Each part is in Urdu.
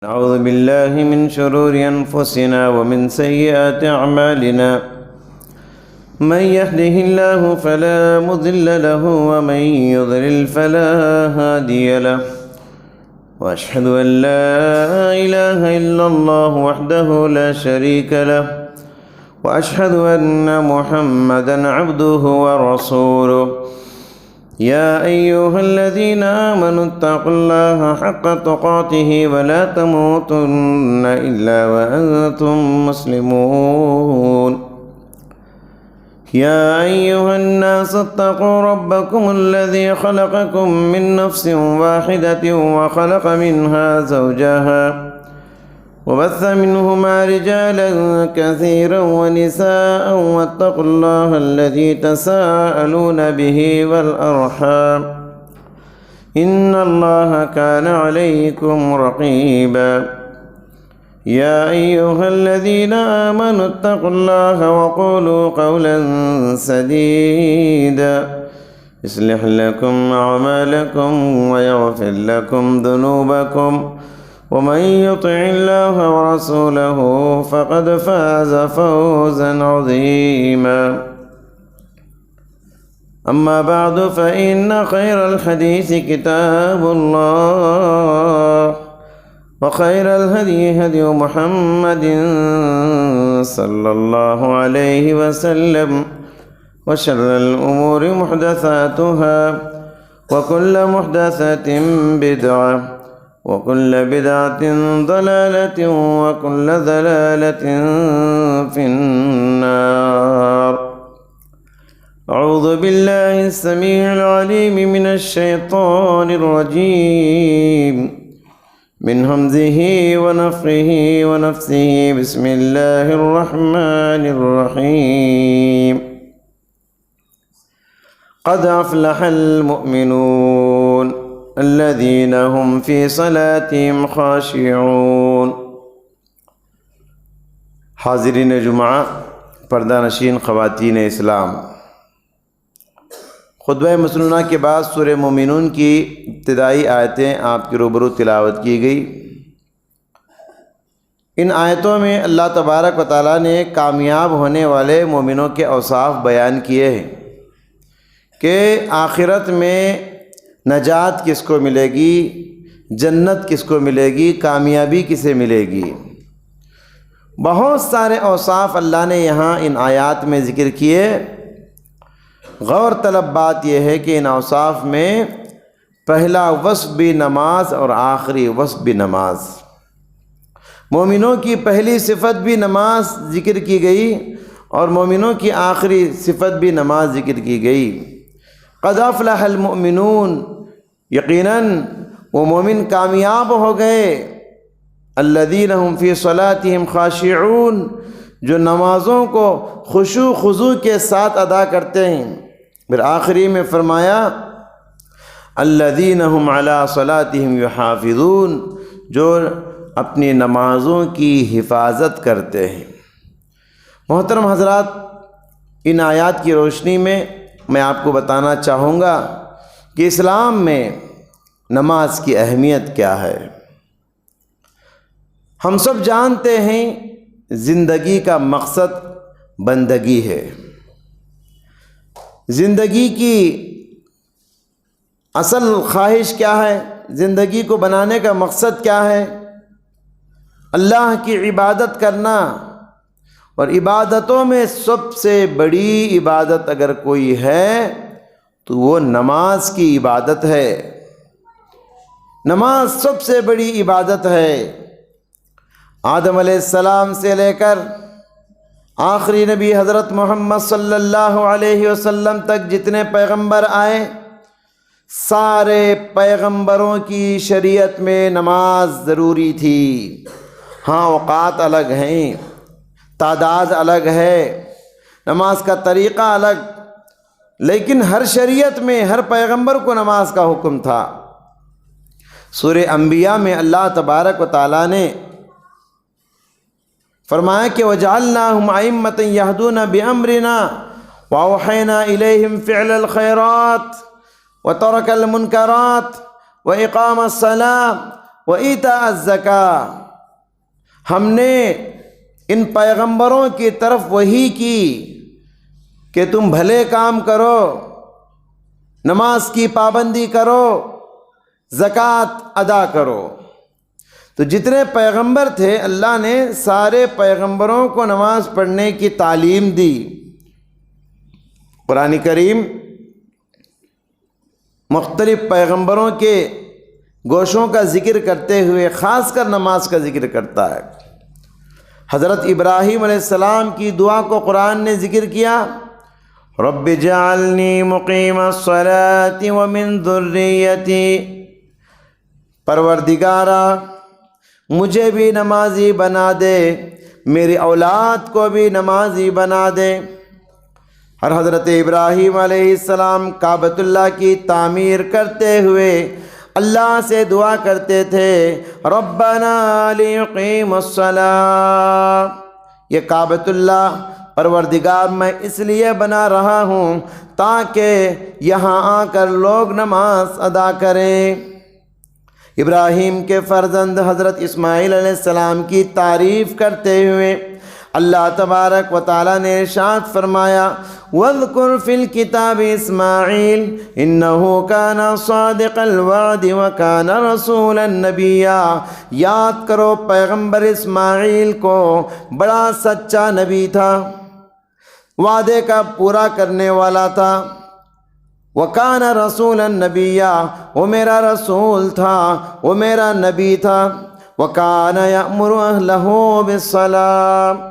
نعوذ بالله من شرور أنفسنا ومن سيئات أعمالنا من يهده الله فلا مضل له ومن يضلل فلا هادي له وأشهد أن لا إله إلا الله وحده لا شريك له وأشهد أن محمدًا عبده ورسوله يا أيها الذين آمنوا اتقوا الله حق تقاته ولا تموتن إلا وأنتم مسلمون يا أيها الناس اتقوا ربكم الذي خلقكم من نفس واحدة وخلق منها زوجها وبث منهما رجالا كثيرا ونساء واتقوا الله الذي تساءلون به والأرحام إن الله كان عليكم رقيبا يا أيها الذين آمنوا اتقوا الله وقولوا قولا سديدا يصلح لكم أعمالكم ويغفر لكم ذنوبكم ومن يطع الله ورسوله فقد فاز فوزا عظيما أما بعد فإن خير الحديث كتاب الله وخير الهدي هدي محمد صلى الله عليه وسلم وشر الأمور محدثاتها وكل محدثة بدعة وكل بدعة ضلالة وكل ضلالة في النار أعوذ بالله السميع العليم من الشيطان الرجيم من همزه ونفخه ونفثه بسم الله الرحمن الرحيم قد أفلح المؤمنون الذين هم في صلاتهم خاشعون۔ حاضرین جمعہ، پردہ نشین خواتین اسلام، خطبہ مسنونہ کے بعد سورہ مومنون کی ابتدائی آیتیں آپ کے روبرو تلاوت کی گئی۔ ان آیتوں میں اللہ تبارک و تعالیٰ نے کامیاب ہونے والے مومنوں کے اوصاف بیان کیے ہیں کہ آخرت میں نجات کس کو ملے گی، جنت کس کو ملے گی، کامیابی کسے ملے گی۔ بہت سارے اوصاف اللہ نے یہاں ان آیات میں ذکر کیے۔ غور طلب بات یہ ہے کہ ان اوصاف میں پہلا وصف بھی نماز اور آخری وصف بھی نماز، مومنوں کی پہلی صفت بھی نماز ذکر کی گئی اور مومنوں کی آخری صفت بھی نماز ذکر کی گئی۔ قد افلح المؤمنون، یقیناً وہ مومن کامیاب ہو گئے، الذین هم فی صلاتهم خاشعون، جو نمازوں کو خشوع خضوع کے ساتھ ادا کرتے ہیں۔ پھر آخری میں فرمایا الذین هم علی صلاتهم یحافظون، جو اپنی نمازوں کی حفاظت کرتے ہیں۔ محترم حضرات، ان آیات کی روشنی میں میں آپ کو بتانا چاہوں گا کہ اسلام میں نماز کی اہمیت کیا ہے۔ ہم سب جانتے ہیں زندگی کا مقصد بندگی ہے۔ زندگی کی اصل خواہش کیا ہے؟ زندگی کو بنانے کا مقصد کیا ہے؟ اللہ کی عبادت کرنا، اور عبادتوں میں سب سے بڑی عبادت اگر کوئی ہے تو وہ نماز کی عبادت ہے۔ نماز سب سے بڑی عبادت ہے۔ آدم علیہ السلام سے لے کر آخری نبی حضرت محمد صلی اللہ علیہ وسلم تک جتنے پیغمبر آئے، سارے پیغمبروں کی شریعت میں نماز ضروری تھی۔ ہاں، اوقات الگ ہیں، تعداد الگ ہے، نماز کا طریقہ الگ، لیکن ہر شریعت میں ہر پیغمبر کو نماز کا حکم تھا۔ سورہ انبیاء میں اللہ تبارک و تعالیٰ نے فرمایا کہ وَجَعَلْنَاهُمْ أَئِمَّةً يَهْدُونَ بِأَمْرِنَا وَأَوْحَيْنَا إِلَيْهِمْ فِعْلَ الْخَيْرَاتِ وَتَرْكَ الْمُنْكَرَاتِ وَإِقَامَ الصَّلَاةِ وَإِيتَاءَ الزَّكَاةِ، ہم نے ان پیغمبروں کی طرف وحی کی کہ تم بھلے کام کرو، نماز کی پابندی کرو، زکوٰۃ ادا کرو۔ تو جتنے پیغمبر تھے اللہ نے سارے پیغمبروں کو نماز پڑھنے کی تعلیم دی۔ قرآن کریم مختلف پیغمبروں کے گوشوں کا ذکر کرتے ہوئے خاص کر نماز کا ذکر کرتا ہے۔ حضرت ابراہیم علیہ السلام کی دعا کو قرآن نے ذکر کیا، رب اجعلنی مقیم الصلاۃ ومن ذریتی، پروردگارا مجھے بھی نمازی بنا دے، میری اولاد کو بھی نمازی بنا دے۔ اور حضرت ابراہیم علیہ السلام کعبۃ اللہ کی تعمیر کرتے ہوئے اللہ سے دعا کرتے تھے، ربنا لیقیم الصلاۃ، یہ کعبۃ اللہ پروردگار میں اس لیے بنا رہا ہوں تاکہ یہاں آ کر لوگ نماز ادا کریں۔ ابراہیم کے فرزند حضرت اسماعیل علیہ السلام کی تعریف کرتے ہوئے اللہ تبارک و تعالیٰ نے ارشاد فرمایا، وَاذْكُرْ فِي الْكِتَابِ إِسْمَاعِيلَ إِنَّهُ كَانَ صَادِقَ الْوَعْدِ وَكَانَ رَسُولًا نَبِيًّا، یاد کرو پیغمبر اسماعیل کو، بڑا سچا نبی تھا، وعدے کا پورا کرنے والا تھا، وَكَانَ رَسُولًا نَبِيًّا، وہ میرا رسول تھا، وہ میرا نبی تھا، وَكَانَ يَأْمُرُ أَهْلَهُ بِالصَّلَاةِ،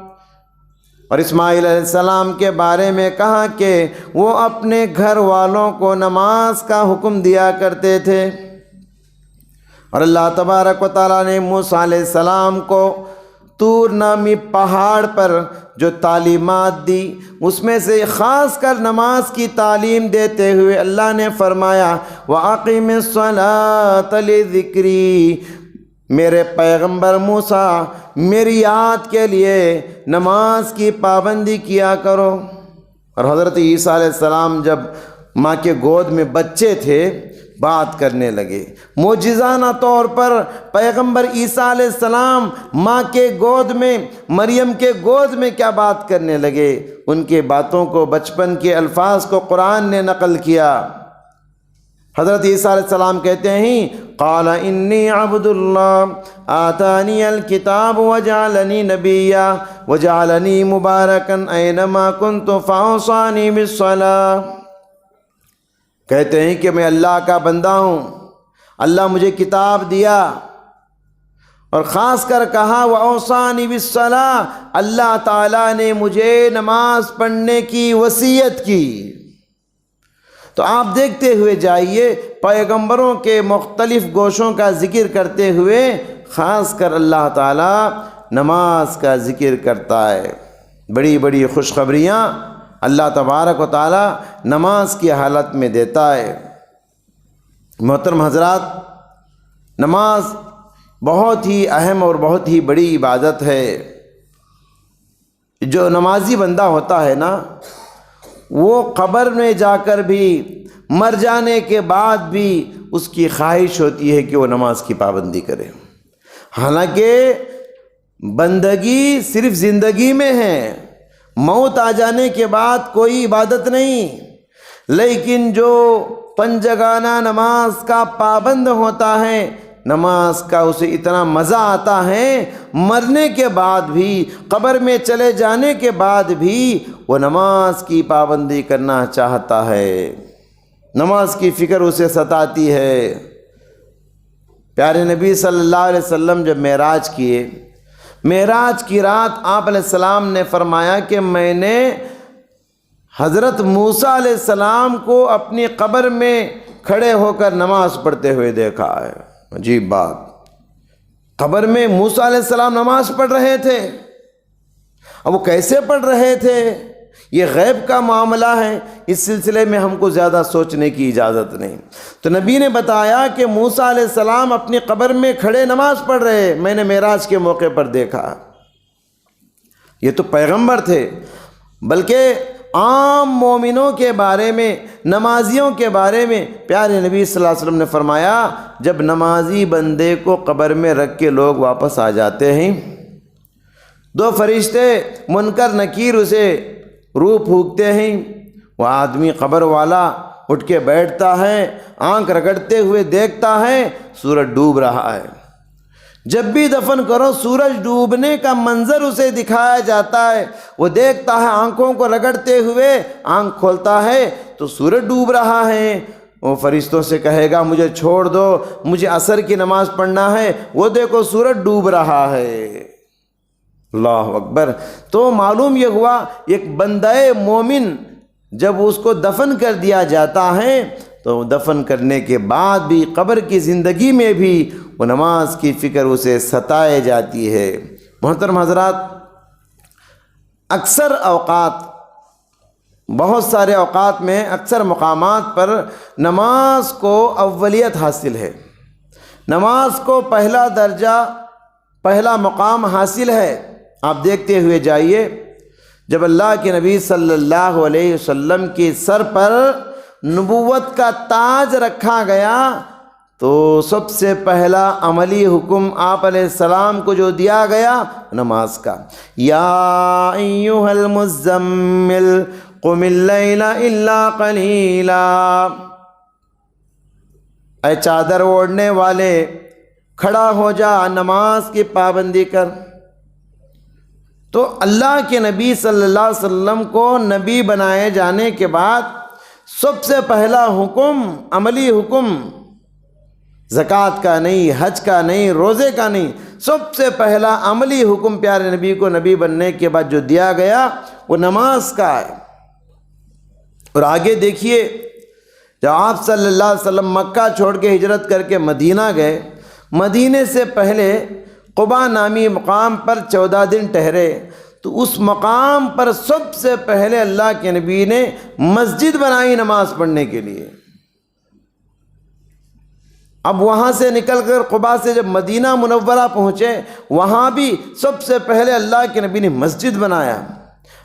اور اسماعیل علیہ السلام کے بارے میں کہا کہ وہ اپنے گھر والوں کو نماز کا حکم دیا کرتے تھے۔ اور اللہ تبارک و تعالیٰ نے موسیٰ علیہ السلام کو طور نامی پہاڑ پر جو تعلیمات دی اس میں سے خاص کر نماز کی تعلیم دیتے ہوئے اللہ نے فرمایا، وَأَقِمِ الصَّلَاةَ لِذِكْرِي، میرے پیغمبر موسیٰ میری یاد کے لیے نماز کی پابندی کیا کرو۔ اور حضرت عیسیٰ علیہ السلام جب ماں کے گود میں بچے تھے بات کرنے لگے، معجزانہ طور پر پیغمبر عیسیٰ علیہ السلام ماں کے گود میں، مریم کے گود میں کیا بات کرنے لگے، ان کے باتوں کو، بچپن کے الفاظ کو قرآن نے نقل کیا۔ حضرت عیسیٰ علیہ السلام کہتے ہیں، قال انی عبد اللہ آتانی الکتاب وجعلنی نبیا وجعلنی مبارکا اینما کنت فاوصانی بالصلاۃ، کہتے ہیں کہ میں اللہ کا بندہ ہوں، اللہ مجھے کتاب دیا، اور خاص کر کہا وَأَوْصَانِي بِالصَّلَاةِ، اللہ تعالیٰ نے مجھے نماز پڑھنے کی وصیت کی۔ تو آپ دیکھتے ہوئے جائیے پیغمبروں کے مختلف گوشوں کا ذکر کرتے ہوئے خاص کر اللہ تعالیٰ نماز کا ذکر کرتا ہے۔ بڑی بڑی خوشخبریاں اللہ تبارک و تعالیٰ نماز کی حالت میں دیتا ہے۔ محترم حضرات، نماز بہت ہی اہم اور بہت ہی بڑی عبادت ہے۔ جو نمازی بندہ ہوتا ہے نا، وہ قبر میں جا کر بھی، مر جانے کے بعد بھی اس کی خواہش ہوتی ہے کہ وہ نماز کی پابندی کرے۔ حالانکہ بندگی صرف زندگی میں ہے، موت آ جانے کے بعد کوئی عبادت نہیں، لیکن جو پنجگانہ نماز کا پابند ہوتا ہے، نماز کا اسے اتنا مزہ آتا ہے، مرنے کے بعد بھی، قبر میں چلے جانے کے بعد بھی وہ نماز کی پابندی کرنا چاہتا ہے، نماز کی فکر اسے ستاتی ہے۔ پیارے نبی صلی اللہ علیہ وسلم جب معراج کیے، معراج کی رات آپ علیہ السلام نے فرمایا کہ میں نے حضرت موسیٰ علیہ السلام کو اپنی قبر میں کھڑے ہو کر نماز پڑھتے ہوئے دیکھا ہے۔ عجیب بات، قبر میں موسیٰ علیہ السلام نماز پڑھ رہے تھے۔ اب وہ کیسے پڑھ رہے تھے، یہ غیب کا معاملہ ہے، اس سلسلے میں ہم کو زیادہ سوچنے کی اجازت نہیں۔ تو نبی نے بتایا کہ موسیٰ علیہ السلام اپنی قبر میں کھڑے نماز پڑھ رہے، میں نے معراج کے موقع پر دیکھا۔ یہ تو پیغمبر تھے، بلکہ عام مومنوں کے بارے میں، نمازیوں کے بارے میں پیارے نبی صلی اللہ علیہ وسلم نے فرمایا، جب نمازی بندے کو قبر میں رکھ کے لوگ واپس آ جاتے ہیں، دو فرشتے منکر نکیر اسے روح پھونکتے ہیں، وہ آدمی قبر والا اٹھ کے بیٹھتا ہے، آنکھ رگڑتے ہوئے دیکھتا ہے سورج ڈوب رہا ہے۔ جب بھی دفن کرو سورج ڈوبنے کا منظر اسے دکھایا جاتا ہے، وہ دیکھتا ہے، آنکھوں کو رگڑتے ہوئے آنکھ کھولتا ہے تو سورج ڈوب رہا ہے۔ وہ فرشتوں سے کہے گا مجھے چھوڑ دو، مجھے عصر کی نماز پڑھنا ہے، وہ دیکھو سورج ڈوب رہا ہے۔ اللہ اکبر۔ تو معلوم یہ ہوا ایک بندہ مومن جب اس کو دفن کر دیا جاتا ہے تو دفن کرنے کے بعد بھی قبر کی زندگی میں بھی وہ نماز کی فکر اسے ستائے جاتی ہے۔ محترم حضرات، اکثر اوقات، بہت سارے اوقات میں، اکثر مقامات پر نماز کو اولیت حاصل ہے، نماز کو پہلا درجہ، پہلا مقام حاصل ہے۔ آپ دیکھتے ہوئے جائیے، جب اللہ کے نبی صلی اللہ علیہ وسلم کے سر پر نبوت کا تاج رکھا گیا تو سب سے پہلا عملی حکم آپ علیہ السلام کو جو دیا گیا نماز کا۔ یا ایھا المزمل قم اللیل الا قلیلا، اے چادر اوڑھنے والے کھڑا ہو جا، نماز کی پابندی کر۔ تو اللہ کے نبی صلی اللہ علیہ وسلم کو نبی بنائے جانے کے بعد سب سے پہلا حکم، عملی حکم، زکوٰۃ کا نہیں، حج کا نہیں، روزے کا نہیں، سب سے پہلا عملی حکم پیارے نبی کو نبی بننے کے بعد جو دیا گیا وہ نماز کا ہے۔ اور آگے دیکھیے، جب آپ صلی اللہ علیہ وسلم مکہ چھوڑ کے ہجرت کر کے مدینہ گئے، مدینے سے پہلے قباء نامی مقام پر 14 دن ٹھہرے، تو اس مقام پر سب سے پہلے اللہ کے نبی نے مسجد بنائی نماز پڑھنے کے لیے۔ اب وہاں سے نکل کر قباء سے جب مدینہ منورہ پہنچے، وہاں بھی سب سے پہلے اللہ کے نبی نے مسجد بنایا۔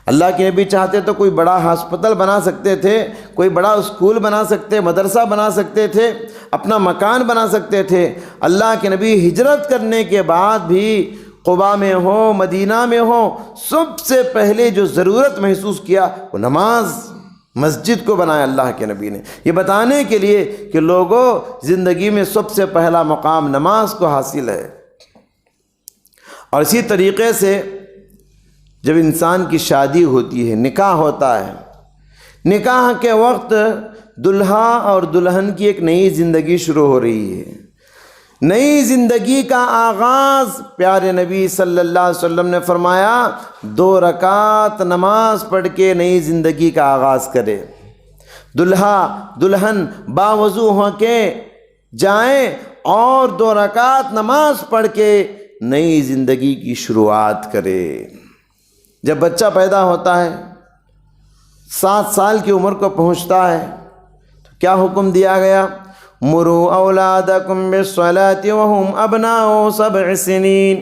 اللہ کے نبی چاہتے تو کوئی بڑا ہاسپٹل بنا سکتے تھے، کوئی بڑا اسکول بنا سکتے، مدرسہ بنا سکتے تھے، اپنا مکان بنا سکتے تھے۔ اللہ کے نبی ہجرت کرنے کے بعد بھی قباء میں ہو، مدینہ میں ہو، سب سے پہلے جو ضرورت محسوس کیا وہ نماز، مسجد کو بنایا اللہ کے نبی نے، یہ بتانے کے لیے کہ لوگوں، زندگی میں سب سے پہلا مقام نماز کو حاصل ہے۔ اور اسی طریقے سے جب انسان کی شادی ہوتی ہے، نکاح ہوتا ہے، نکاح کے وقت دلہا اور دلہن کی ایک نئی زندگی شروع ہو رہی ہے۔ نئی زندگی کا آغاز پیارے نبی صلی اللہ علیہ وسلم نے فرمایا 2 رکعت نماز پڑھ کے نئی زندگی کا آغاز کرے۔ دلہا دلہن باوضو ہو کے جائیں اور 2 رکعت نماز پڑھ کے نئی زندگی کی شروعات کرے۔ جب بچہ پیدا ہوتا ہے، 7 سال کی عمر کو پہنچتا ہے، تو کیا حکم دیا گیا؟ مروا اولادکم بالصلاۃ وهم ابناء 7 سنین۔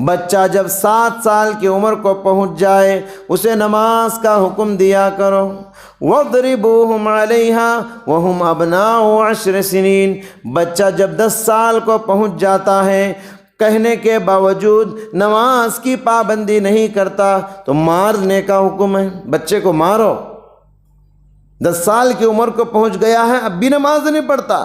بچہ جب 7 سال کی عمر کو پہنچ جائے اسے نماز کا حکم دیا کرو۔ وَاضْرِبُوهُمْ عَلَيْهَا وَهُمْ أَبْنَاءُ 10 سنین۔ بچہ جب 10 سال کو پہنچ جاتا ہے، کہنے کے باوجود نماز کی پابندی نہیں کرتا تو مارنے کا حکم ہے، بچے کو مارو۔ 10 سال کی عمر کو پہنچ گیا ہے، اب بھی نماز نہیں پڑھتا،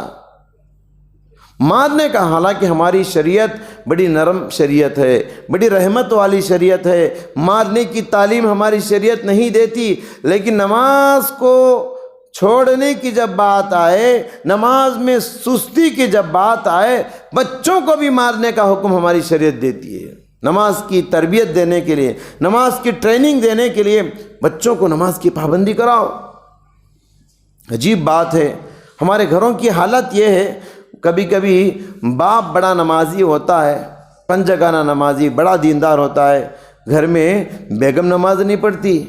مارنے کا۔ حالانکہ ہماری شریعت بڑی نرم شریعت ہے، بڑی رحمت والی شریعت ہے، مارنے کی تعلیم ہماری شریعت نہیں دیتی، لیکن نماز کو چھوڑنے کی جب بات آئے، نماز میں سستی کی جب بات آئے، بچوں کو بھی مارنے کا حکم ہماری شریعت دیتی ہے۔ نماز کی تربیت دینے کے لیے، نماز کی ٹریننگ دینے کے لیے بچوں کو نماز کی پابندی کراؤ۔ عجیب بات ہے، ہمارے گھروں کی حالت یہ ہے، کبھی کبھی باپ بڑا نمازی ہوتا ہے، پنجگانہ نمازی، بڑا دیندار ہوتا ہے، گھر میں بیگم نماز نہیں پڑھتی۔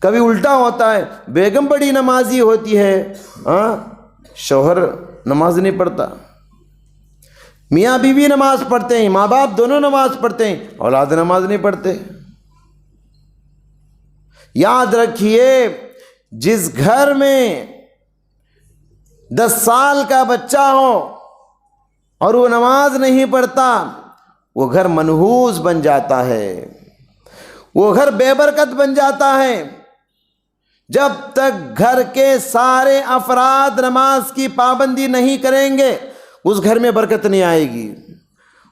کبھی الٹا ہوتا ہے، بیگم بڑی نمازی ہوتی ہے، شوہر نماز نہیں پڑھتا۔ میاں بیوی نماز پڑھتے ہیں، ماں باپ دونوں نماز پڑھتے ہیں، اولاد نماز نہیں پڑھتے۔ یاد رکھیے جس گھر میں 10 سال کا بچہ ہو اور وہ نماز نہیں پڑھتا، وہ گھر منحوس بن جاتا ہے، وہ گھر بے برکت بن جاتا ہے۔ جب تک گھر کے سارے افراد نماز کی پابندی نہیں کریں گے، اس گھر میں برکت نہیں آئے گی،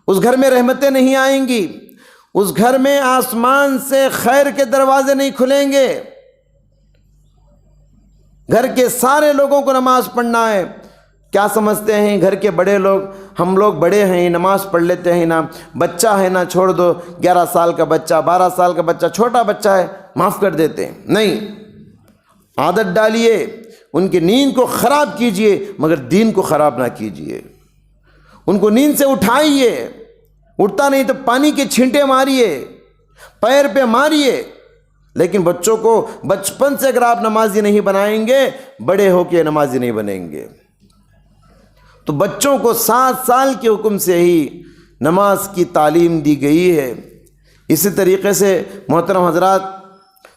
اس گھر میں رحمتیں نہیں آئیں گی، اس گھر میں آسمان سے خیر کے دروازے نہیں کھلیں گے۔ گھر کے سارے لوگوں کو نماز پڑھنا ہے۔ کیا سمجھتے ہیں گھر کے بڑے لوگ، ہم لوگ بڑے ہیں نماز پڑھ لیتے ہیں نا، بچہ ہے نا چھوڑ دو، 11 سال کا بچہ، 12 سال کا بچہ، چھوٹا بچہ ہے معاف کر دیتے ہیں۔ نہیں، عادت ڈالیے، ان کی نیند کو خراب کیجئے مگر دین کو خراب نہ کیجئے۔ ان کو نیند سے اٹھائیے، اٹھتا نہیں تو پانی کے چھینٹے ماریے، پیر پہ ماریے، لیکن بچوں کو بچپن سے اگر آپ نمازی نہیں بنائیں گے، بڑے ہو کے نمازی نہیں بنیں گے۔ تو بچوں کو 7 سال کے حکم سے ہی نماز کی تعلیم دی گئی ہے۔ اسی طریقے سے محترم حضرات،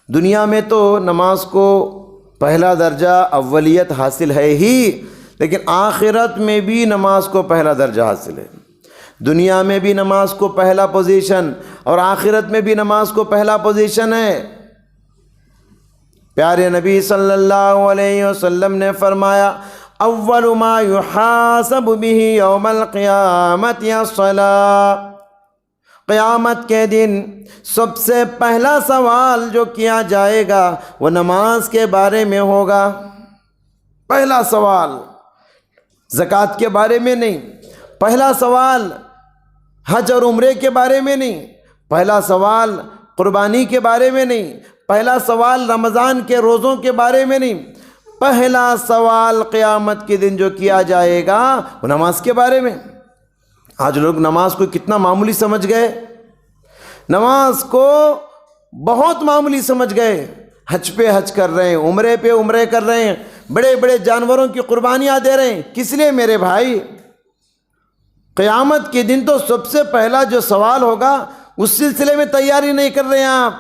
دنیا میں تو نماز کو پہلا درجہ اولیت حاصل ہے ہی، لیکن آخرت میں بھی نماز کو پہلا درجہ حاصل ہے۔ دنیا میں بھی نماز کو پہلا پوزیشن اور آخرت میں بھی نماز کو پہلا پوزیشن ہے۔ پیارے نبی صلی اللہ علیہ وسلم نے فرمایا، اول ما یحاسب بہ یوم القیامت الصلاۃ، قیامت کے دن سب سے پہلا سوال جو کیا جائے گا وہ نماز کے بارے میں ہوگا۔ پہلا سوال زکوٰۃ کے بارے میں نہیں، پہلا سوال حج اور عمرے کے بارے میں نہیں، پہلا سوال قربانی کے بارے میں نہیں، پہلا سوال رمضان کے روزوں کے بارے میں نہیں، پہلا سوال قیامت کے دن جو کیا جائے گا وہ نماز کے بارے میں۔ آج لوگ نماز کو کتنا معمولی سمجھ گئے، نماز کو بہت معمولی سمجھ گئے، حج پہ حج کر رہے ہیں، عمرے پہ عمرے کر رہے ہیں، بڑے بڑے جانوروں کی قربانیاں دے رہے ہیں۔ کس لیے میرے بھائی؟ قیامت کے دن تو سب سے پہلا جو سوال ہوگا اس سلسلے میں تیاری نہیں کر رہے ہیں آپ۔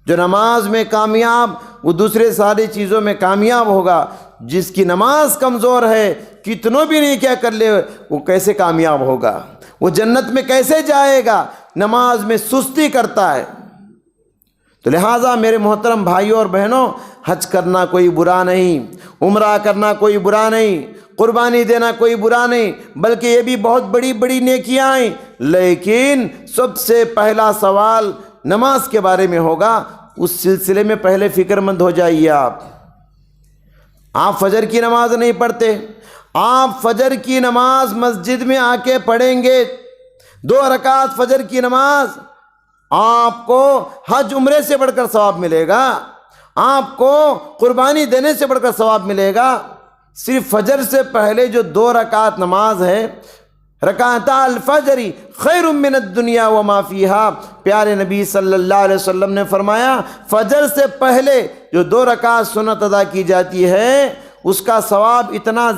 جو نماز میں کامیاب وہ دوسرے ساری چیزوں میں کامیاب ہوگا۔ جس کی نماز کمزور ہے، کتنوں بھی نہیں کیا کر لے، وہ کیسے کامیاب ہوگا؟ وہ جنت میں کیسے جائے گا؟ نماز میں سستی کرتا ہے۔ تو لہٰذا میرے محترم بھائیوں اور بہنوں، حج کرنا کوئی برا نہیں، عمرہ کرنا کوئی برا نہیں، قربانی دینا کوئی برا نہیں، بلکہ یہ بھی بہت بڑی بڑی نیکیاں ہیں، لیکن سب سے پہلا سوال نماز کے بارے میں ہوگا۔ اس سلسلے میں پہلے فکر مند ہو جائیے۔ آپ فجر کی نماز نہیں پڑھتے، آپ فجر کی نماز مسجد میں آ کے پڑھیں گے، 2 رکعت فجر کی نماز، آپ کو حج عمرے سے بڑھ کر ثواب ملے گا، آپ کو قربانی دینے سے بڑھ کر ثواب ملے گا۔ صرف فجر سے پہلے جو 2 رکعت نماز ہے، رکعتا الفجر خیر من الدنیا وما فیہا، پیارے نبی صلی اللہ علیہ وسلم نے فرمایا فجر سے پہلے جو 2 رکعت سنت ادا کی جاتی ہے اس کا ثواب اتنا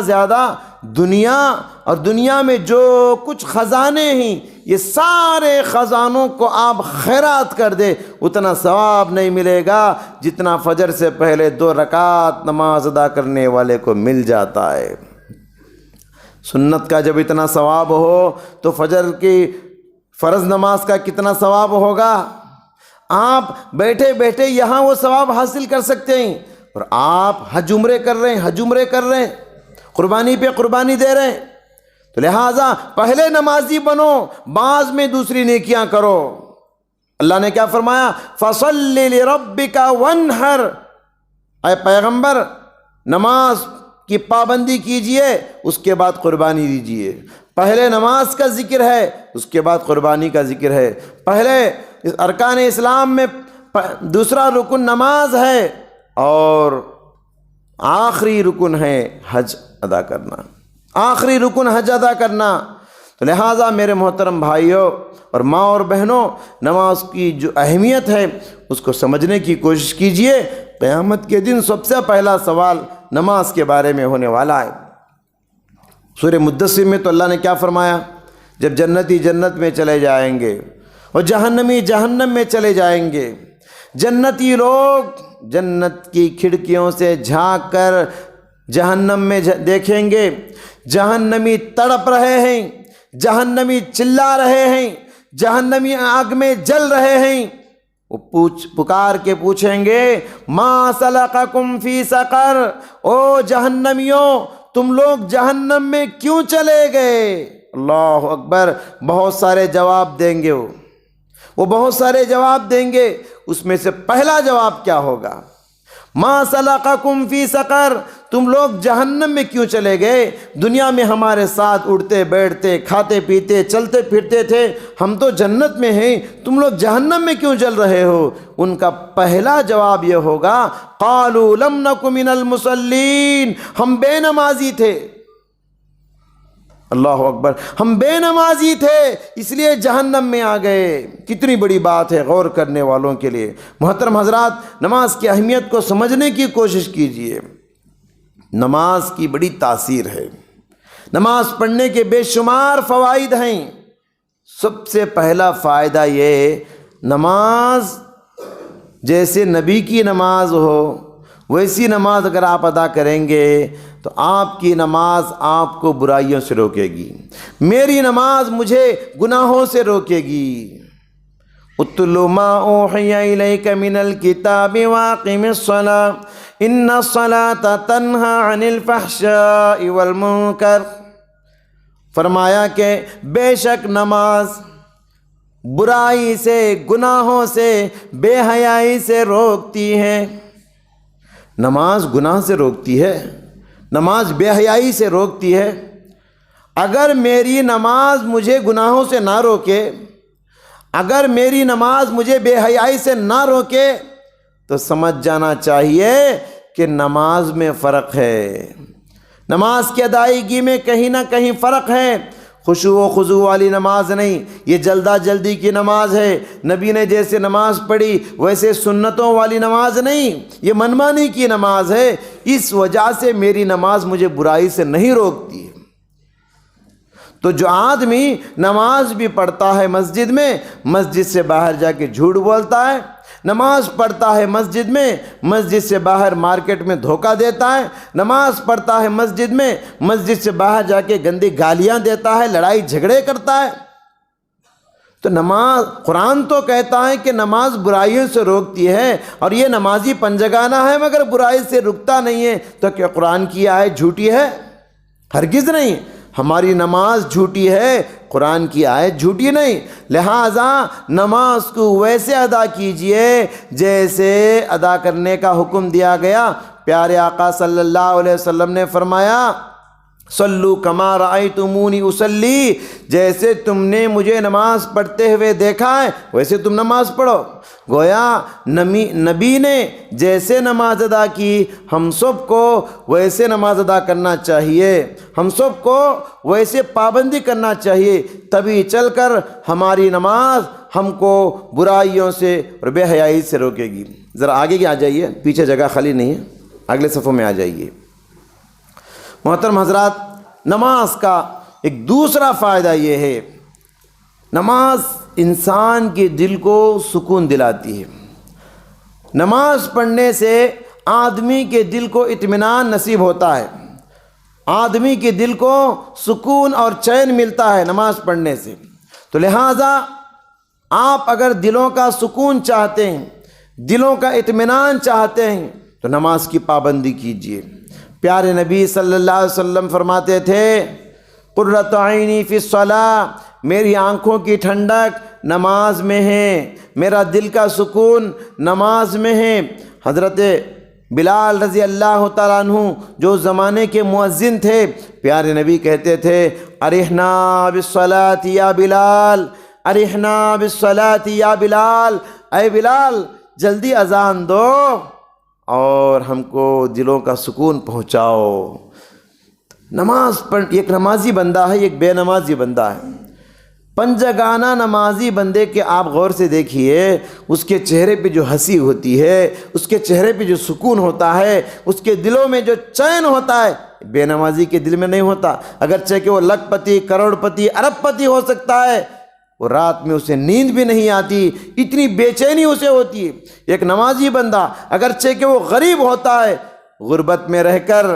زیادہ دنیا اور دنیا میں جو کچھ خزانے ہیں یہ سارے خزانوں کو آپ خیرات کر دے اتنا ثواب نہیں ملے گا جتنا فجر سے پہلے 2 رکعت نماز ادا کرنے والے کو مل جاتا ہے۔ سنت کا جب اتنا ثواب ہو تو فجر کی فرض نماز کا کتنا ثواب ہوگا؟ آپ بیٹھے بیٹھے یہاں وہ ثواب حاصل کر سکتے ہیں، اور آپ حج عمرے کر رہے ہیں، قربانی پہ قربانی دے رہے ہیں۔ تو لہٰذا پہلے نمازی بنو، بعض میں دوسری نیکیاں کرو۔ اللہ نے کیا فرمایا؟ فَصَلِّ لِرَبِّكَ وَانْحَرْ، اے پیغمبر نماز کی پابندی کیجئے، اس کے بعد قربانی دیجئے۔ پہلے نماز کا ذکر ہے، اس کے بعد قربانی کا ذکر ہے۔ پہلے ارکان اسلام میں دوسرا رکن نماز ہے اور آخری رکن ہے حج ادا کرنا، آخری رکن حج ادا کرنا۔ تو لہٰذا میرے محترم بھائیوں اور ماں اور بہنوں، نماز کی جو اہمیت ہے اس کو سمجھنے کی کوشش کیجئے۔ قیامت کے دن سب سے پہلا سوال نماز کے بارے میں ہونے والا ہے۔ سورہ مدثر میں تو اللہ نے کیا فرمایا؟ جب جنتی جنت میں چلے جائیں گے اور جہنمی جہنم میں چلے جائیں گے، جنتی لوگ جنت کی کھڑکیوں سے جھانک کر جہنم میں دیکھیں گے، جہنمی تڑپ رہے ہیں، جہنمی چلا رہے ہیں، جہنمی آگ میں جل رہے ہیں۔ وہ پکار کے پوچھیں گے ما سلککم فی سقر، او جہنمیوں تم لوگ جہنم میں کیوں چلے گئے؟ اللہ اکبر، بہت سارے جواب دیں گے، وہ بہت سارے جواب دیں گے۔ اس میں سے پہلا جواب کیا ہوگا؟ ما سلککم فی سقر، تم لوگ جہنم میں کیوں چلے گئے؟ دنیا میں ہمارے ساتھ اٹھتے بیٹھتے کھاتے پیتے چلتے پھرتے تھے، ہم تو جنت میں ہیں، تم لوگ جہنم میں کیوں جل رہے ہو؟ ان کا پہلا جواب یہ ہوگا قالوا لم نک من المصلین، ہم بے نمازی تھے۔ اللہ اکبر، ہم بے نمازی تھے اس لیے جہنم میں آ گئے۔ کتنی بڑی بات ہے غور کرنے والوں کے لیے۔ محترم حضرات، نماز کی اہمیت کو سمجھنے کی کوشش کیجئے۔ نماز کی بڑی تاثیر ہے، نماز پڑھنے کے بے شمار فوائد ہیں۔ سب سے پہلا فائدہ یہ، نماز جیسے نبی کی نماز ہو ویسی نماز اگر آپ ادا کریں گے تو آپ کی نماز آپ کو برائیوں سے روکے گی، میری نماز مجھے گناہوں سے روکے گی۔ اتل ما اوحی الیک من الکتاب واقم الصلاۃ ان الصلاۃ تنہی عن الفحشاء والمنکر، فرمایا کہ بے شک نماز برائی سے، گناہوں سے، بے حیائی سے روکتی ہے۔ نماز گناہ سے روکتی ہے، نماز بے حیائی سے روکتی ہے۔ اگر میری نماز مجھے گناہوں سے نہ روکے، اگر میری نماز مجھے بے حیائی سے نہ روکے تو سمجھ جانا چاہیے کہ نماز میں فرق ہے، نماز کی ادائیگی میں کہیں نہ کہیں فرق ہے۔ خشوع و خضوع والی نماز نہیں، یہ جلدہ جلدی کی نماز ہے۔ نبی نے جیسے نماز پڑھی ویسے سنتوں والی نماز نہیں، یہ منمانی کی نماز ہے۔ اس وجہ سے میری نماز مجھے برائی سے نہیں روکتی۔ تو جو آدمی نماز بھی پڑھتا ہے مسجد میں، مسجد سے باہر جا کے جھوٹ بولتا ہے، نماز پڑھتا ہے مسجد میں، مسجد سے باہر مارکیٹ میں دھوکہ دیتا ہے، نماز پڑھتا ہے مسجد میں، مسجد سے باہر جا کے گندی گالیاں دیتا ہے، لڑائی جھگڑے کرتا ہے، تو نماز، قرآن تو کہتا ہے کہ نماز برائیوں سے روکتی ہے، اور یہ نمازی پنجگانہ ہے مگر برائی سے رکتا نہیں ہے، تو کیا قرآن کی آیت جھوٹی ہے؟ ہرگز نہیں، ہماری نماز جھوٹی ہے، قرآن کی آیت جھوٹی نہیں۔ لہٰذا نماز کو ویسے ادا کیجئے جیسے ادا کرنے کا حکم دیا گیا۔ پیارے آقا صلی اللہ علیہ وسلم نے فرمایا صلو کما رأیتمونی اصلی، جیسے تم نے مجھے نماز پڑھتے ہوئے دیکھا ہے ویسے تم نماز پڑھو۔ گویا نبی نے جیسے نماز ادا کی ہم سب کو ویسے نماز ادا کرنا چاہیے، ہم سب کو ویسے پابندی کرنا چاہیے، تبھی چل کر ہماری نماز ہم کو برائیوں سے اور بے حیائی سے روکے گی۔ ذرا آگے کی آ جائیے، پیچھے جگہ خالی نہیں ہے، اگلے صفوں میں آ جائیے۔ محترم حضرات، نماز کا ایک دوسرا فائدہ یہ ہے، نماز انسان کے دل کو سکون دلاتی ہے۔ نماز پڑھنے سے آدمی کے دل کو اطمینان نصیب ہوتا ہے، آدمی کے دل کو سکون اور چین ملتا ہے نماز پڑھنے سے۔ تو لہٰذا آپ اگر دلوں کا سکون چاہتے ہیں، دلوں کا اطمینان چاہتے ہیں تو نماز کی پابندی کیجیے۔ پیارے نبی صلی اللہ علیہ وسلم فرماتے تھے قرۃ عینی فی الصلاۃ، میری آنکھوں کی ٹھنڈک نماز میں ہے، میرا دل کا سکون نماز میں ہے۔ حضرت بلال رضی اللہ تعالیٰ عنہ جو زمانے کے مؤذن تھے، پیارے نبی کہتے تھے ارحنا بالصلاۃ یا بلال، ارحنا بالصلاۃ یا بلال، اے بلال جلدی اذان دو اور ہم کو دلوں کا سکون پہنچاؤ۔ نماز پڑھ، ایک نمازی بندہ ہے، ایک بے نمازی بندہ ہے۔ پنجگانہ نمازی بندے کے آپ غور سے دیکھیے، اس کے چہرے پہ جو ہنسی ہوتی ہے، اس کے چہرے پہ جو سکون ہوتا ہے، اس کے دلوں میں جو چین ہوتا ہے، بے نمازی کے دل میں نہیں ہوتا۔ اگرچہ کہ وہ لاکھ پتی، کروڑ پتی، ارب پتی ہو سکتا ہے، وہ رات میں اسے نیند بھی نہیں آتی، اتنی بے چینی اسے ہوتی ہے۔ ایک نمازی بندہ اگرچہ کہ وہ غریب ہوتا ہے، غربت میں رہ کر،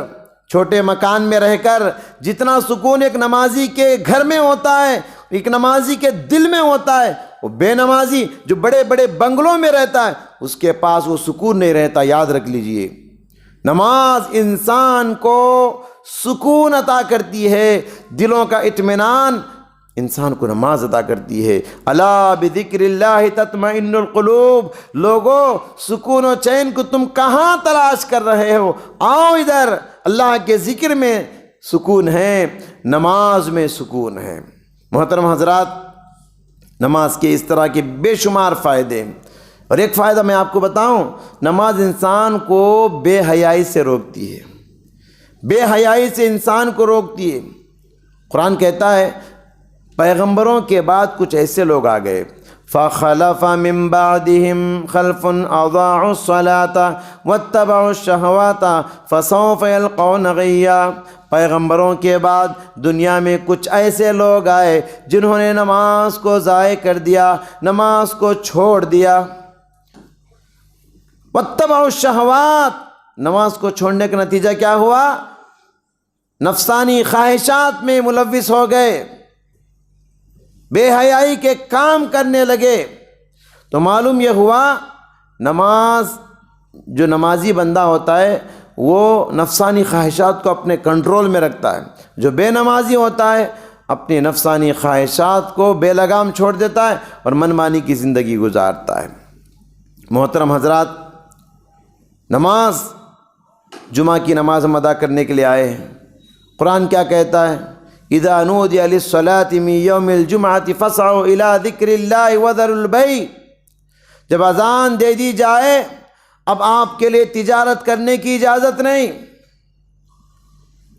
چھوٹے مکان میں رہ کر جتنا سکون ایک نمازی کے گھر میں ہوتا ہے، ایک نمازی کے دل میں ہوتا ہے، وہ بے نمازی جو بڑے بڑے بنگلوں میں رہتا ہے اس کے پاس وہ سکون نہیں رہتا۔ یاد رکھ لیجئے، نماز انسان کو سکون عطا کرتی ہے، دلوں کا اطمینان انسان کو نماز عطا کرتی ہے۔ الا بذکر اللہ تطمئن القلوب، لوگو سکون و چین کو تم کہاں تلاش کر رہے ہو؟ آؤ ادھر، اللہ کے ذکر میں سکون ہے، نماز میں سکون ہے۔ محترم حضرات، نماز کے اس طرح کے بے شمار فائدے، اور ایک فائدہ میں آپ کو بتاؤں، نماز انسان کو بے حیائی سے روکتی ہے، بے حیائی سے انسان کو روکتی ہے۔ قرآن کہتا ہے پیغمبروں کے بعد کچھ ایسے لوگ آ گئے، فَخَلَفَ مِن بَعْدِهِمْ خَلْفٌ أَضَاعُوا الصَّلَاةَ وَاتَّبَعُوا الشَّهَوَاتَ فَسَوْفَ يَلْقَوْنَ غَيًّا۔ پیغمبروں کے بعد دنیا میں کچھ ایسے لوگ آئے جنہوں نے نماز کو ضائع کر دیا، نماز کو چھوڑ دیا۔ وَاتَّبَعُوا الشَّهَوَاتَ، نماز کو چھوڑنے کا نتیجہ کیا ہوا؟ نفسانی خواہشات میں ملوث ہو گئے، بے حیائی کے کام کرنے لگے۔ تو معلوم یہ ہوا نماز، جو نمازی بندہ ہوتا ہے وہ نفسانی خواہشات کو اپنے کنٹرول میں رکھتا ہے، جو بے نمازی ہوتا ہے اپنی نفسانی خواہشات کو بے لگام چھوڑ دیتا ہے اور من مانی کی زندگی گزارتا ہے۔ محترم حضرات، نماز، جمعہ کی نماز ہم ادا کرنے کے لیے آئے ہیں۔ قرآن کیا کہتا ہے؟ اذا نودی للصلاة من یوم الجمعة فاسعوا الى ذکر اللہ وذروا البیع، جب اذان دے دی جائے اب آپ کے لیے تجارت کرنے کی اجازت نہیں۔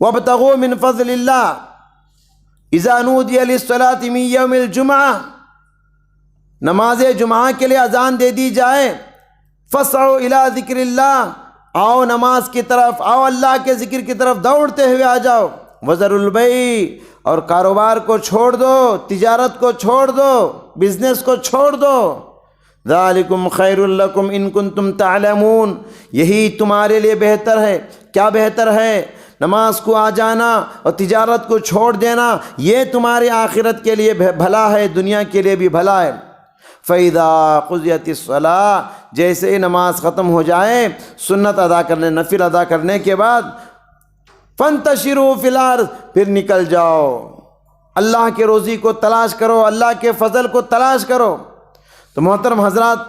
وابتغوا من فضل اللہ، اذا نودی للصلاة من یوم الجمعة، نماز جمعہ کے لیے اذان دے دی جائے، فاسعوا الى ذکر اللہ، آؤ نماز کی طرف، آؤ اللہ کے ذکر کی طرف دوڑتے ہوئے آ جاؤ۔ وذروا البیع، اور کاروبار کو چھوڑ دو، تجارت کو چھوڑ دو، بزنس کو چھوڑ دو۔ ذالکم خیر لکم ان کنتم تعلمون، یہی تمہارے لیے بہتر ہے۔ کیا بہتر ہے؟ نماز کو آ جانا اور تجارت کو چھوڑ دینا، یہ تمہاری آخرت کے لیے بھلا ہے، دنیا کے لیے بھی بھلا ہے۔ فَإِذَا قُضِيَتِ الصَّلَاةُ، جیسے ہی نماز ختم ہو جائے، سنت ادا کرنے، نفل ادا کرنے کے بعد، فَانْتَشِرُوا فِي الْأَرْضِ، پھر نکل جاؤ، اللہ کے روزی کو تلاش کرو، اللہ کے فضل کو تلاش کرو۔ تو محترم حضرات،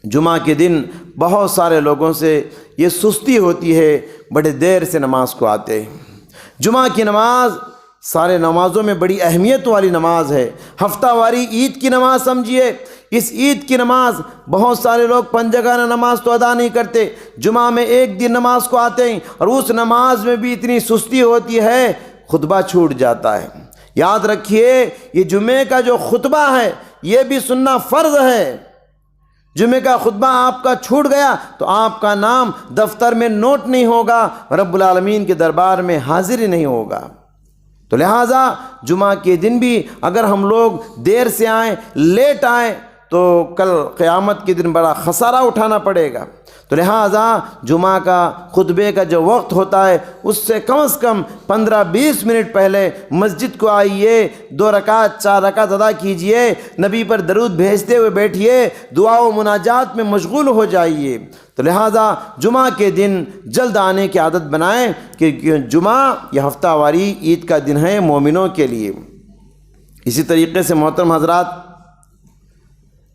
جمعہ کے دن بہت سارے لوگوں سے یہ سستی ہوتی ہے، بڑے دیر سے نماز کو آتے ہیں۔ جمعہ کی نماز سارے نمازوں میں بڑی اہمیت والی نماز ہے، ہفتہ واری عید کی نماز سمجھیے۔ اس عید کی نماز بہت سارے لوگ پنجگانہ نماز تو ادا نہیں کرتے، جمعہ میں ایک دن نماز کو آتے ہیں، اور اس نماز میں بھی اتنی سستی ہوتی ہے خطبہ چھوٹ جاتا ہے۔ یاد رکھیے، یہ جمعے کا جو خطبہ ہے یہ بھی سننا فرض ہے۔ جمعے کا خطبہ آپ کا چھوٹ گیا تو آپ کا نام دفتر میں نوٹ نہیں ہوگا، رب العالمین کے دربار میں حاضر ہی نہیں ہوگا۔ تو لہٰذا جمعہ کے دن بھی اگر ہم لوگ دیر سے آئیں، لیٹ آئیں، تو کل قیامت کے دن بڑا خسارہ اٹھانا پڑے گا۔ تو لہٰذا جمعہ کا خطبے کا جو وقت ہوتا ہے اس سے کم از کم 15-20 منٹ پہلے مسجد کو آئیے، 2 رکعت 4 رکعت ادا کیجئے، نبی پر درود بھیجتے ہوئے بیٹھیے، دعا و مناجات میں مشغول ہو جائیے۔ تو لہٰذا جمعہ کے دن جلد آنے کی عادت بنائیں، کہ جمعہ یہ ہفتہ واری عید کا دن ہے مومنوں کے لیے۔ اسی طریقے سے محترم حضرات،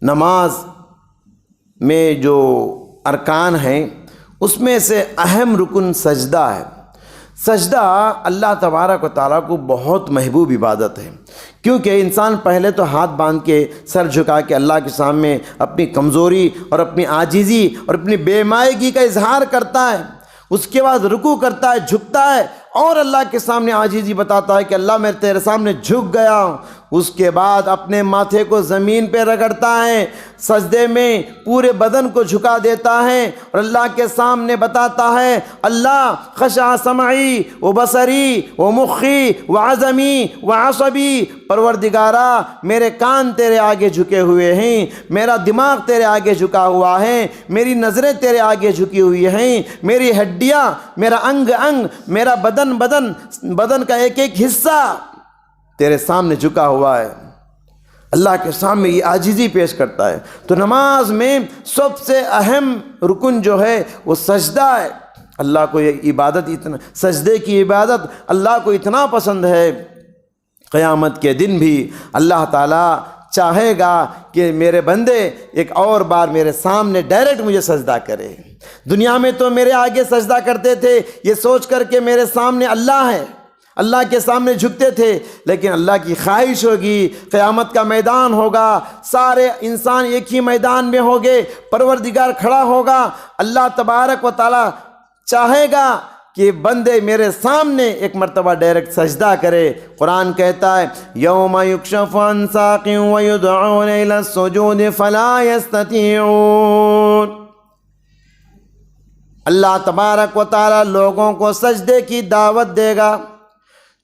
نماز میں جو ارکان ہیں اس میں سے اہم رکن سجدہ ہے۔ سجدہ اللہ تبارک و تعالیٰ کو بہت محبوب عبادت ہے، کیونکہ انسان پہلے تو ہاتھ باندھ کے سر جھکا کے اللہ کے سامنے اپنی کمزوری اور اپنی عاجزی اور اپنی بے مائگی کا اظہار کرتا ہے، اس کے بعد رکوع کرتا ہے، جھکتا ہے، اور اللہ کے سامنے عاجزی بتاتا ہے کہ اللہ میں تیرے سامنے جھک گیا ہوں۔ اس کے بعد اپنے ماتھے کو زمین پہ رگڑتا ہے، سجدے میں پورے بدن کو جھکا دیتا ہے اور اللہ کے سامنے بتاتا ہے اللہ خشع سمعی و بصری و مخی و عظمی و عصبی، پروردگارا میرے کان تیرے آگے جھکے ہوئے ہیں، میرا دماغ تیرے آگے جھکا ہوا ہے، میری نظریں تیرے آگے جھکی ہوئی ہیں، میری ہڈیاں، میرا انگ انگ، میرا بدن کا ایک ایک حصہ تیرے سامنے جھکا ہوا ہے۔ اللہ کے سامنے یہ عاجزی پیش کرتا ہے۔ تو نماز میں سب سے اہم رکن جو ہے وہ سجدہ ہے۔ اللہ کو یہ عبادت سجدے کی عبادت اللہ کو اتنا پسند ہے، قیامت کے دن بھی اللہ تعالیٰ چاہے گا کہ میرے بندے ایک اور بار میرے سامنے ڈائریکٹ مجھے سجدہ کرے۔ دنیا میں تو میرے آگے سجدہ کرتے تھے یہ سوچ کر کے میرے سامنے اللہ ہے، اللہ کے سامنے جھکتے تھے، لیکن اللہ کی خواہش ہوگی، قیامت کا میدان ہوگا، سارے انسان ایک ہی میدان میں ہوں گے، پروردگار کھڑا ہوگا، اللہ تبارک و تعالی چاہے گا کہ بندے میرے سامنے ایک مرتبہ ڈائریکٹ سجدہ کرے۔ قرآن کہتا ہے یوم یکشف عن ساق ویدعون الی السجود فلا یستطیعون، اللہ تبارک و تعالی لوگوں کو سجدے کی دعوت دے گا۔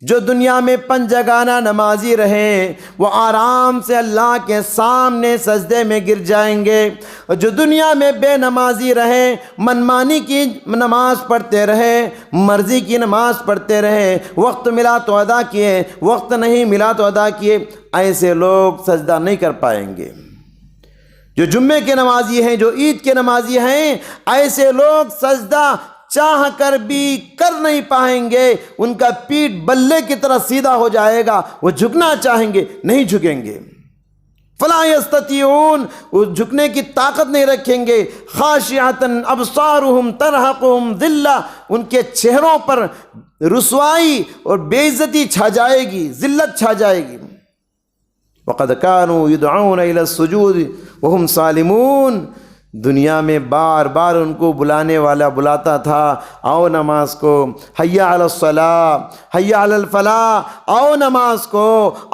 جو دنیا میں پنجگانہ نمازی رہے وہ آرام سے اللہ کے سامنے سجدے میں گر جائیں گے، اور جو دنیا میں بے نمازی رہے، منمانی کی نماز پڑھتے رہے، مرضی کی نماز پڑھتے رہے، وقت ملا تو ادا کیے، وقت نہیں ملا تو ادا کیے، ایسے لوگ سجدہ نہیں کر پائیں گے۔ جو جمعے کے نمازی ہیں، جو عید کے نمازی ہیں، ایسے لوگ سجدہ چاہ کر بھی کر نہیں پائیں گے، ان کا پیٹھ بلے کی طرح سیدھا ہو جائے گا، وہ جھکنا چاہیں گے نہیں جھکیں گے۔ فلا یستطیعون، وہ جھکنے کی طاقت نہیں رکھیں گے۔ خاشعۃ ابصارہم ترہقہم ذلہ، ان کے چہروں پر رسوائی اور بے عزتی چھا جائے گی، ذلت چھا جائے گی۔ وقد كانوا يدعون الى السجود وهم سالمون، دنیا میں بار بار ان کو بلانے والا بلاتا تھا، آؤ نماز کو، حیا علی الصلاۃ، حیا علی الفلاح، آؤ نماز کو،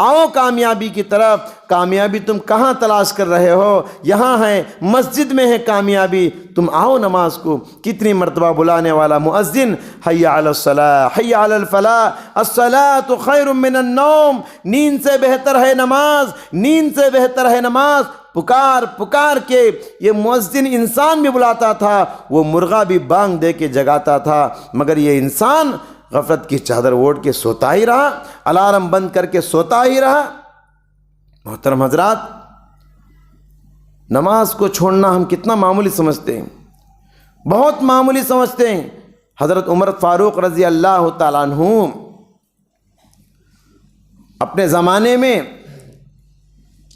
آؤ کامیابی کی طرف۔ کامیابی تم کہاں تلاش کر رہے ہو؟ یہاں ہے، مسجد میں ہے کامیابی، تم آؤ نماز کو۔ کتنی مرتبہ بلانے والا مؤذن، حیا علی الصلاۃ، حیا علی الفلاح، الصلاۃ خیر من النوم، نیند سے بہتر ہے نماز، نیند سے بہتر ہے نماز۔ پکار پکار کے یہ مؤذن انسان بھی بلاتا تھا، وہ مرغا بھی بانگ دے کے جگاتا تھا، مگر یہ انسان غفلت کی چادر اوڑھ کے سوتا ہی رہا، الارم بند کر کے سوتا ہی رہا۔ محترم حضرات، نماز کو چھوڑنا ہم کتنا معمولی سمجھتے ہیں، بہت معمولی سمجھتے ہیں۔ حضرت عمر فاروق رضی اللہ تعالیٰ عنہ اپنے زمانے میں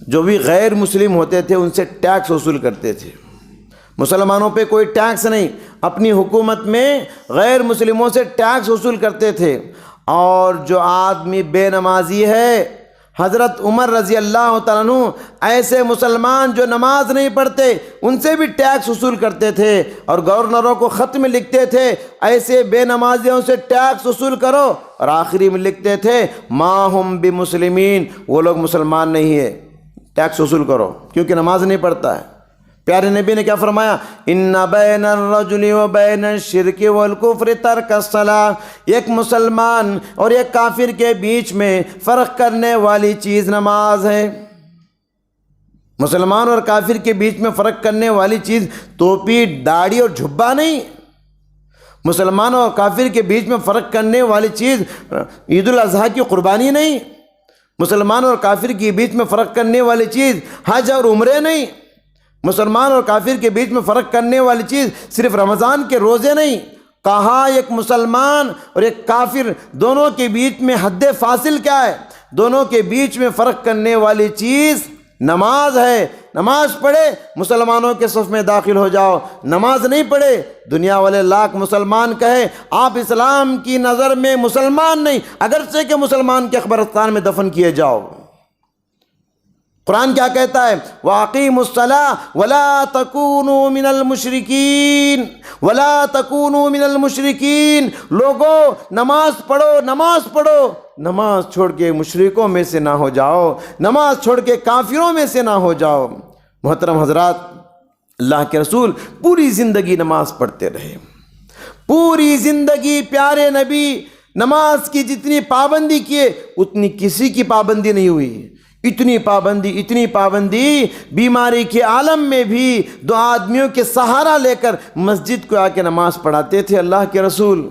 جو بھی غیر مسلم ہوتے تھے ان سے ٹیکس وصول کرتے تھے، مسلمانوں پہ کوئی ٹیکس نہیں، اپنی حکومت میں غیر مسلموں سے ٹیکس وصول کرتے تھے۔ اور جو آدمی بے نمازی ہے، حضرت عمر رضی اللہ تعالیٰ عنہ ایسے مسلمان جو نماز نہیں پڑھتے ان سے بھی ٹیکس وصول کرتے تھے، اور گورنروں کو خط میں لکھتے تھے ایسے بے نمازیوں سے ٹیکس وصول کرو، اور آخری میں لکھتے تھے ما ہم بمسلمین، وہ لوگ مسلمان نہیں ہے، ٹیکس وصول کرو، کیونکہ نماز نہیں پڑھتا ہے۔ پیارے نبی نے کیا فرمایا؟ ان بین الرجل و بین الشرک والکفر ترک الصلاۃ، ایک مسلمان اور ایک کافر کے بیچ میں فرق کرنے والی چیز نماز ہے۔ مسلمان اور کافر کے بیچ میں فرق کرنے والی چیز ٹوپی، داڑھی اور جھبا نہیں، مسلمان اور کافر کے بیچ میں فرق کرنے والی چیز عید الاضحیٰ کی قربانی نہیں، مسلمان اور کافر کے بیچ میں فرق کرنے والی چیز حج اور عمرے نہیں، مسلمان اور کافر کے بیچ میں فرق کرنے والی چیز صرف رمضان کے روزے نہیں۔ کہا ایک مسلمان اور ایک کافر دونوں کے بیچ میں حد فاصل کیا ہے؟ دونوں کے بیچ میں فرق کرنے والی چیز نماز ہے۔ نماز پڑھے مسلمانوں کے صف میں داخل ہو جاؤ، نماز نہیں پڑھے دنیا والے لاکھ مسلمان کہے آپ اسلام کی نظر میں مسلمان نہیں، اگرچہ کہ مسلمان کے قبرستان میں دفن کیے جاؤ۔ قرآن کیا کہتا ہے؟ وَأَقِيمُوا الصَّلَاةَ وَلَا تَكُونُوا مِنَ الْمُشْرِكِينَ وَلَا تَكُونُوا مِنَ الْمُشْرِكِينَ، لوگو نماز پڑھو، نماز پڑھو، نماز چھوڑ کے مشرکوں میں سے نہ ہو جاؤ، نماز چھوڑ کے کافروں میں سے نہ ہو جاؤ۔ محترم حضرات، اللہ کے رسول پوری زندگی نماز پڑھتے رہے، پوری زندگی پیارے نبی نماز کی جتنی پابندی کیے اتنی کسی کی پابندی نہیں ہوئی۔ اتنی پابندی بیماری کے عالم میں بھی 2 آدمیوں کے سہارا لے کر مسجد کو آ کے نماز پڑھاتے تھے اللہ کے رسول۔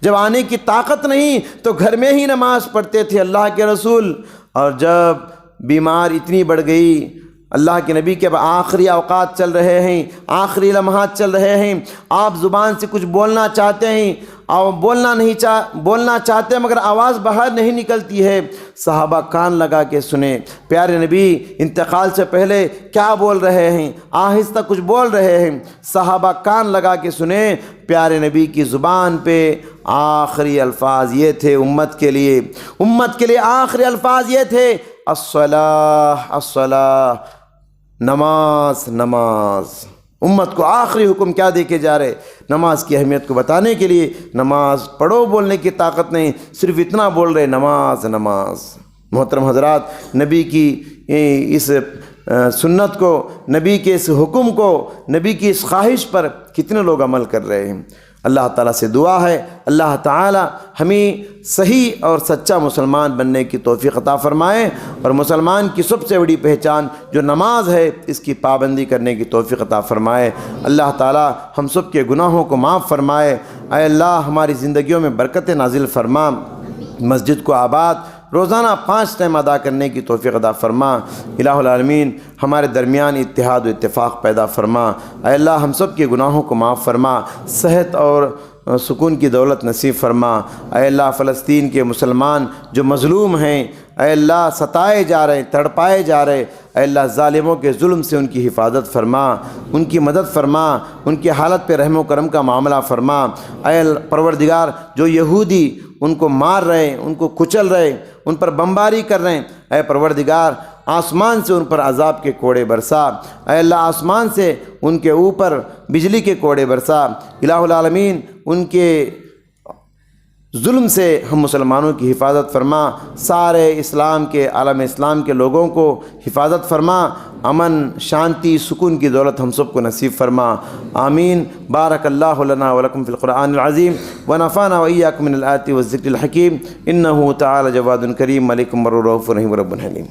جب آنے کی طاقت نہیں تو گھر میں ہی نماز پڑھتے تھے اللہ کے رسول۔ اور جب بیمار اتنی بڑھ گئی، اللہ کے نبی کے آخری اوقات چل رہے ہیں، آخری لمحات چل رہے ہیں، آپ زبان سے کچھ بولنا چاہتے ہیں اور بولنا چاہتے ہیں مگر آواز باہر نہیں نکلتی ہے۔ صحابہ کان لگا کے سنیں پیارے نبی انتقال سے پہلے کیا بول رہے ہیں، آہستہ کچھ بول رہے ہیں۔ صحابہ کان لگا کے سنیں، پیارے نبی کی زبان پہ آخری الفاظ یہ تھے امت کے لیے آخری الفاظ یہ تھے، الصلاۃ الصلاۃ، نماز نماز۔ امت کو آخری حکم کیا دے کے جا رہے؟ نماز کی اہمیت کو بتانے کے لیے۔ نماز پڑھو بولنے کی طاقت نہیں، صرف اتنا بول رہے نماز نماز۔ محترم حضرات، نبی کی اس سنت کو، نبی کے اس حکم کو، نبی کی اس خواہش پر کتنے لوگ عمل کر رہے ہیں؟ اللہ تعالیٰ سے دعا ہے اللہ تعالیٰ ہمیں صحیح اور سچا مسلمان بننے کی توفیق عطا فرمائے، اور مسلمان کی سب سے بڑی پہچان جو نماز ہے اس کی پابندی کرنے کی توفیق عطا فرمائے۔ اللہ تعالیٰ ہم سب کے گناہوں کو معاف فرمائے۔ اے اللہ ہماری زندگیوں میں برکت نازل فرما، مسجد کو آباد روزانہ 5 ٹائم ادا کرنے کی توفیق عطا فرما۔ الہ العالمین ہمارے درمیان اتحاد و اتفاق پیدا فرما۔ اے اللہ ہم سب کے گناہوں کو معاف فرما، صحت اور سکون کی دولت نصیب فرما۔ اے اللہ فلسطین کے مسلمان جو مظلوم ہیں، اے اللہ ستائے جا رہے، تڑپائے جا رہے، اے اللہ ظالموں کے ظلم سے ان کی حفاظت فرما، ان کی مدد فرما، ان کی حالت پہ رحم و کرم کا معاملہ فرما۔ اے پروردگار جو یہودی ان کو مار رہے، ان کو کچل رہے، ان پر بمباری کر رہے ہیں، اے پروردگار آسمان سے ان پر عذاب کے کوڑے برسا۔ اے اللہ آسمان سے ان کے اوپر بجلی کے کوڑے برسا۔ الہ العالمین ان کے ظلم سے ہم مسلمانوں کی حفاظت فرما، سارے اسلام کے، عالم اسلام کے لوگوں کو حفاظت فرما، امن شانتی سکون کی دولت ہم سب کو نصیب فرما۔ آمین۔ بارک اللہ لنا ولکم فی القرآن العظیم ونفعنا وإیاکم من الآیات والذکر الحکیم، انہ تعالی جواد کریم ملک بر رؤوف رحیم رب حلیم۔